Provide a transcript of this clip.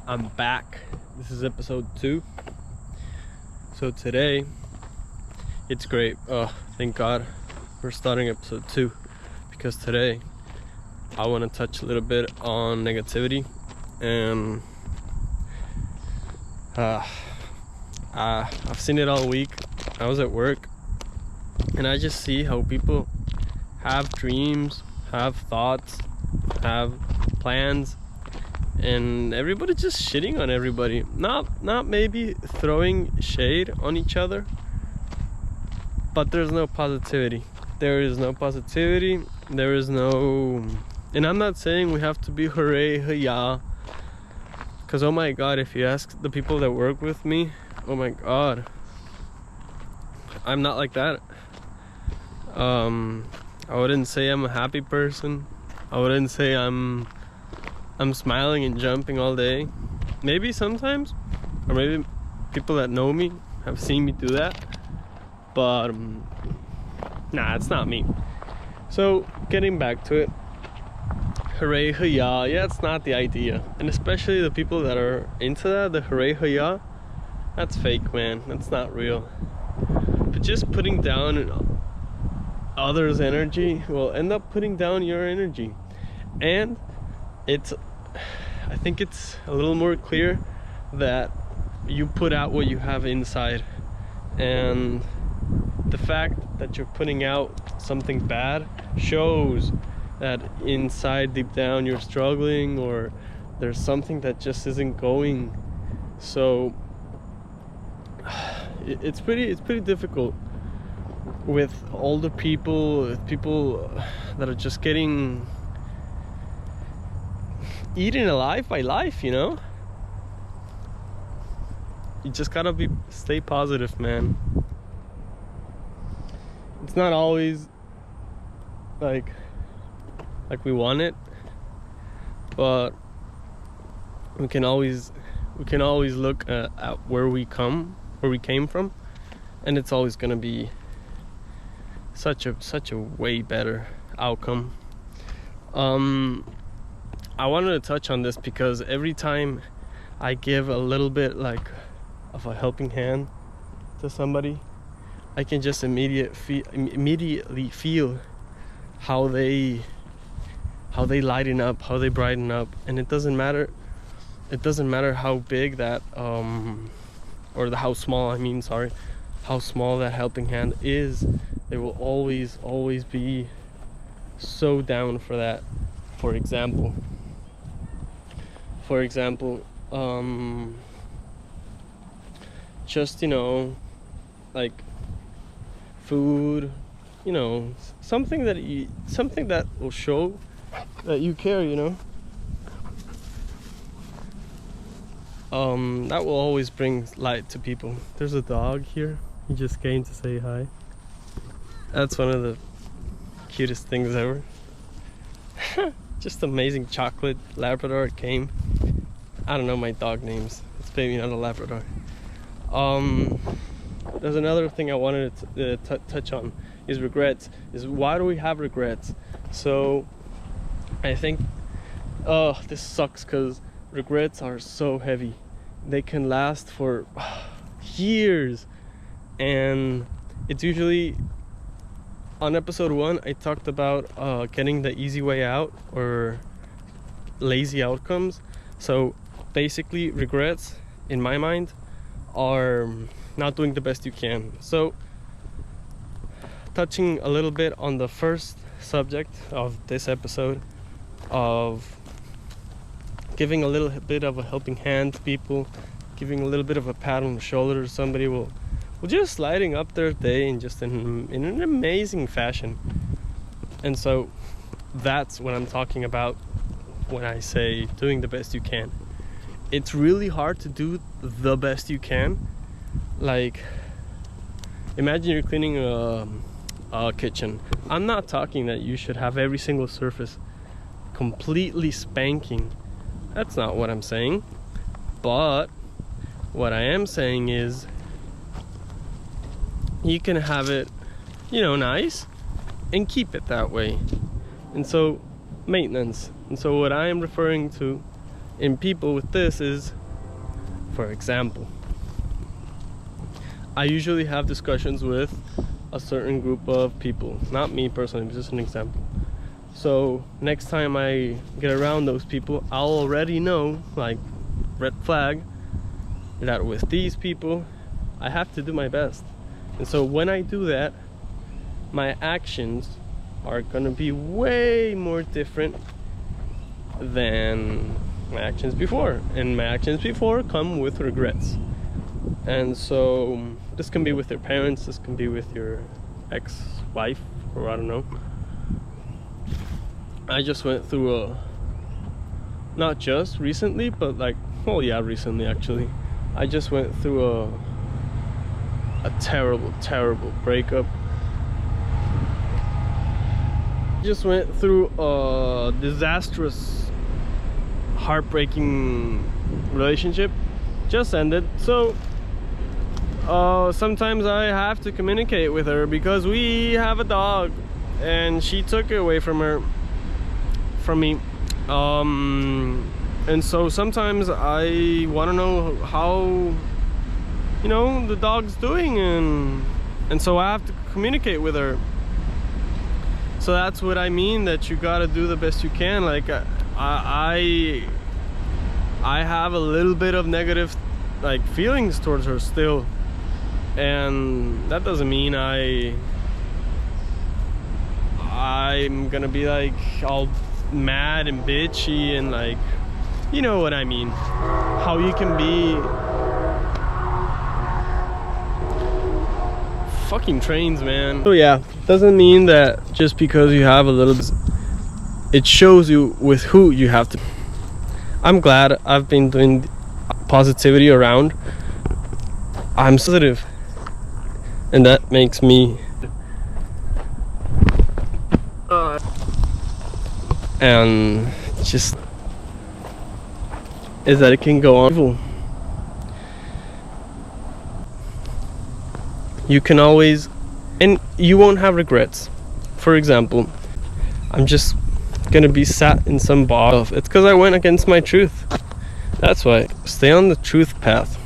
I'm back. This is episode 2. So today, it's great. Oh, thank God we're starting episode 2, because today I want to touch a little bit on negativity. And I've seen it all week. I was at work and I just see how people have dreams, have thoughts, have plans, and everybody just shitting on everybody. Not maybe throwing shade on each other, but there's no positivity. There is no positivity. There is no, and I'm not saying we have to be hooray, hiya, because oh my God, if you ask the people that work with me, oh my God, I'm not like that. I wouldn't say I'm a happy person. I wouldn't say I'm smiling and jumping all day. Maybe sometimes, or maybe people that know me have seen me do that, but nah, it's not me. So getting back to it, hooray hiya, yeah, it's not the idea. And especially the people that are into that, the hooray hiya, that's fake, man. That's not real. But just putting down others' energy will end up putting down your energy. And I think it's a little more clear that you put out what you have inside, and the fact that you're putting out something bad shows that inside, deep down, you're struggling, or there's something that just isn't going. So it's pretty difficult with older people, with people that are just getting eaten alive by life, you know? You just gotta stay positive, man. It's not always like we want it, but we can always look at where we came from, and it's always gonna be such a way better outcome. I wanted to touch on this because every time I give a little bit of a helping hand to somebody, I can just immediately feel how they lighten up, how they brighten up. And it doesn't matter how big that or how small that helping hand is. They will always be so down for that. For example, just, like food, something that will show that you care, that will always bring light to people. There's a dog here. He just came to say hi. That's one of the cutest things ever. Just amazing chocolate Labrador came. I don't know my dog names. It's maybe not a Labrador. There's another thing I wanted to touch on is regrets. Why do we have regrets? So I think this sucks because regrets are so heavy. They can last for years, and it's usually, on episode 1 I talked about getting the easy way out or lazy outcomes. So basically, regrets in my mind are not doing the best you can. So touching a little bit on the first subject of this episode, of giving a little bit of a helping hand to people, giving a little bit of a pat on the shoulder to somebody will just lighting up their day in an amazing fashion. And so that's what I'm talking about when I say doing the best you can. It's really hard to do the best you can. Like, imagine you're cleaning a kitchen. I'm not talking that you should have every single surface completely spanking. That's not what I'm saying. But what I am saying is you can have it, nice, and keep it that way. And so maintenance. And so what I am referring to in people with this is, for example, I usually have discussions with a certain group of people, not me personally, but just an example. So next time I get around those people, I'll already know, like, red flag, that with these people I have to do my best. And so when I do that, my actions are gonna be way more different than my actions before, and my actions before come with regrets. And so this can be with your parents, this can be with your ex-wife, or I don't know. I just went through a, not just recently, but like, well, yeah, recently actually, I just went through a terrible breakup. Just went through a disastrous, heartbreaking relationship, just ended. So sometimes I have to communicate with her because we have a dog and she took it away from me. And so sometimes I want to know how, you know, the dog's doing, and so I have to communicate with her. So that's what I mean, that you gotta do the best you can. Like I have a little bit of negative, like, feelings towards her still, and that doesn't mean I'm gonna be like all mad and bitchy and, like, you know what I mean, how you can be fucking trains, man. So yeah, doesn't mean that just because you have a little bit, it shows you with who you have to. I'm glad I've been doing positivity around. I'm positive, and that makes me and just is that it can go on. You can always, and you won't have regrets. For example, I'm just gonna be sat in some bar. It's because I went against my truth. That's why. Stay on the truth path.